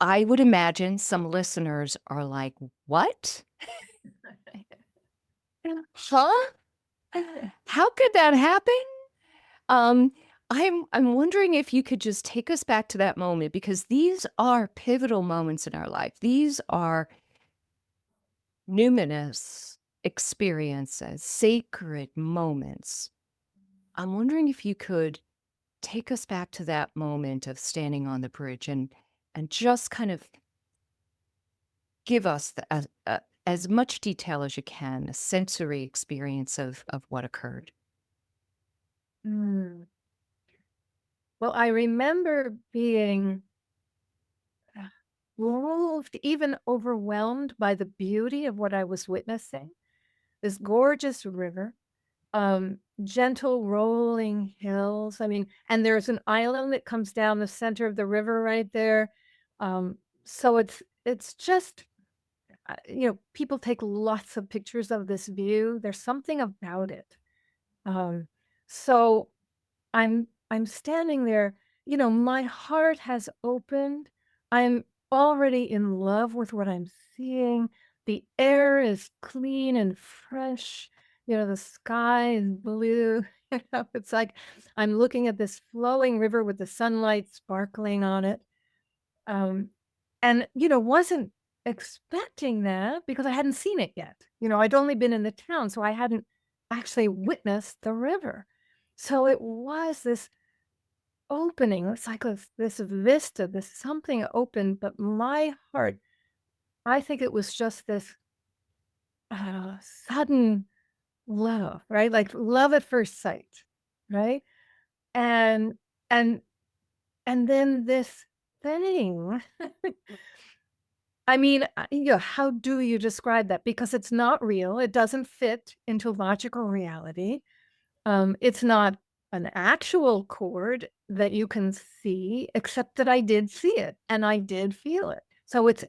I would imagine some listeners are like, "What? Huh? How could that happen?" Um, I'm wondering if you could just take us back to that moment because these are pivotal moments in our life. These are numinous experiences, sacred moments. I'm wondering if you could take us back to that moment of standing on the bridge and just kind of give us as much detail as you can, a sensory experience of what occurred. Mm. Well, I remember being uh, moved, even overwhelmed by the beauty of what I was witnessing. This gorgeous river, gentle rolling hills. I mean, and there's an island that comes down the center of the river right there. So it's just people take lots of pictures of this view. There's something about it. Um, so I'm standing there, my heart has opened. I'm already in love with what I'm seeing. The air is clean and fresh. The sky is blue. It's like I'm looking at this flowing river with the sunlight sparkling on it. Um, and, wasn't expecting that because I hadn't seen it yet. I'd only been in the town, so I hadn't actually witnessed the river. So it was this opening. It's like this vista, this something open, but my heart, I think it was just this sudden love, right? Like love at first sight, right? And and and then this thing. I mean, how do you describe that? Because it's not real. It doesn't fit into logical reality. It's not an actual chord that you can see, except that I did see it and I did feel it. So it's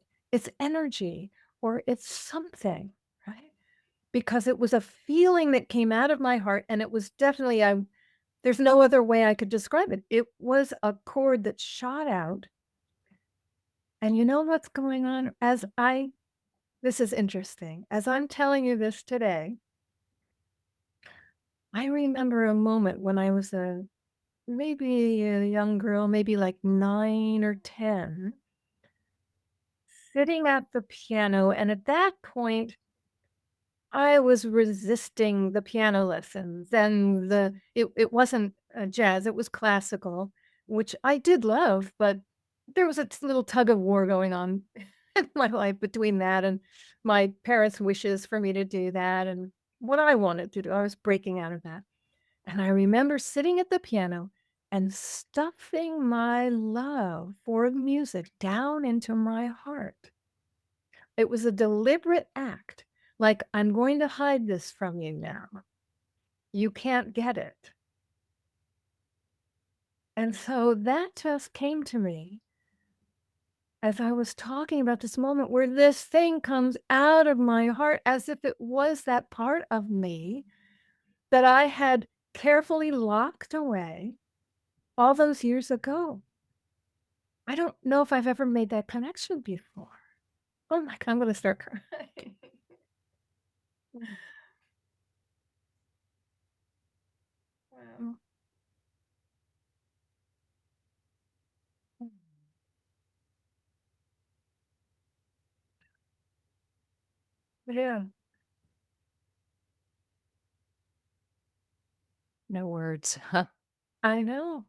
energy or it's something, right? Because it was a feeling that came out of my heart and it was definitely there's no other way I could describe it. It was a chord that shot out. And you know what's going on? This is interesting. As I'm telling you this today, I remember a moment when I was maybe a young girl, maybe like 9 or 10, sitting at the piano, and at that point, I was resisting the piano lessons, and it wasn't, jazz, it was classical, which I did love, but there was a little tug of war going on in my life between that and my parents' wishes for me to do that and what I wanted to do. I was breaking out of that. And I remember sitting at the piano and stuffing my love for music down into my heart. It was a deliberate act. Like, I'm going to hide this from you now. You can't get it. And so that just came to me as I was talking about this moment where this thing comes out of my heart as if it was that part of me that I had carefully locked away all those years ago. I don't know if I've ever made that connection before. Oh my god, I'm gonna start crying. Wow. Yeah, No words. I know.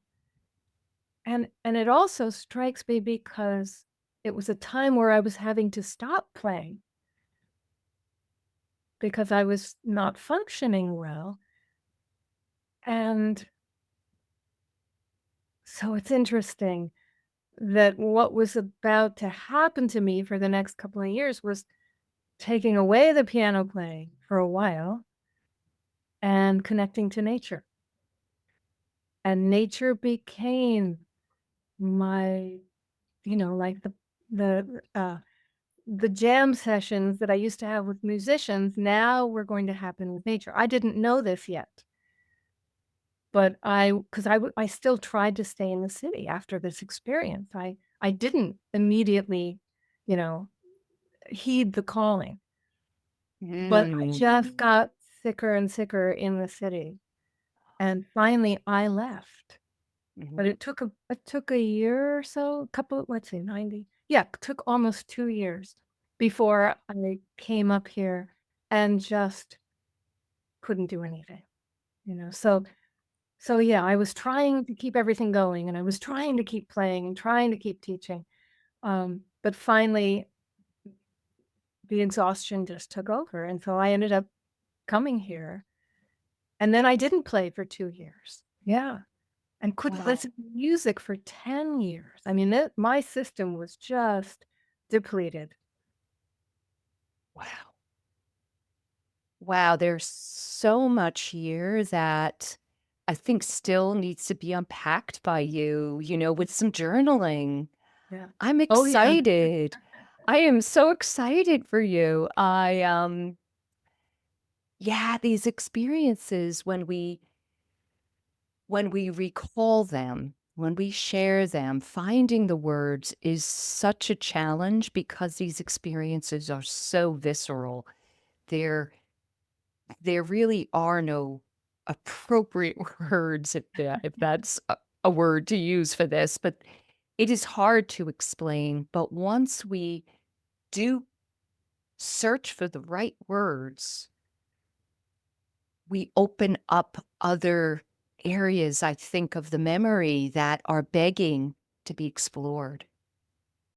And it also strikes me because it was a time where I was having to stop playing because I was not functioning well, and so it's interesting that what was about to happen to me for the next couple of years was taking away the piano playing for a while and connecting to nature. And nature became my, like the jam sessions that I used to have with musicians now were going to happen with nature. I didn't know this yet, but I 'cause I w I still tried to stay in the city after this experience. I didn't immediately, you know, heed the calling, but I Mm. just got sicker and sicker in the city, and finally I left. Mhm. But it took a year or so, a couple, let's say 90, yeah, it took almost 2 years before I came up here and just couldn't do anything, you know? So yeah, I was trying to keep everything going, and I was trying to keep playing and trying to keep teaching, but finally, the exhaustion just took over, and so I ended up coming here, and then I didn't play for 2 years. Yeah. And couldn't Wow. listen to music for 10 years. I mean, it my system was just depleted. Wow. Wow, there's so much here that I think still needs to be unpacked by you, with some journaling. Yeah. I'm Oh, yeah. excited. I am so excited for you. Yeah, these experiences when we recall them, when we share them, finding the words is such a challenge because these experiences are so visceral. There there really are no appropriate words if that's a word to use for this, but it is hard to explain. But once we do search for the right words, we open up other areas, I think, of the memory that are begging to be explored.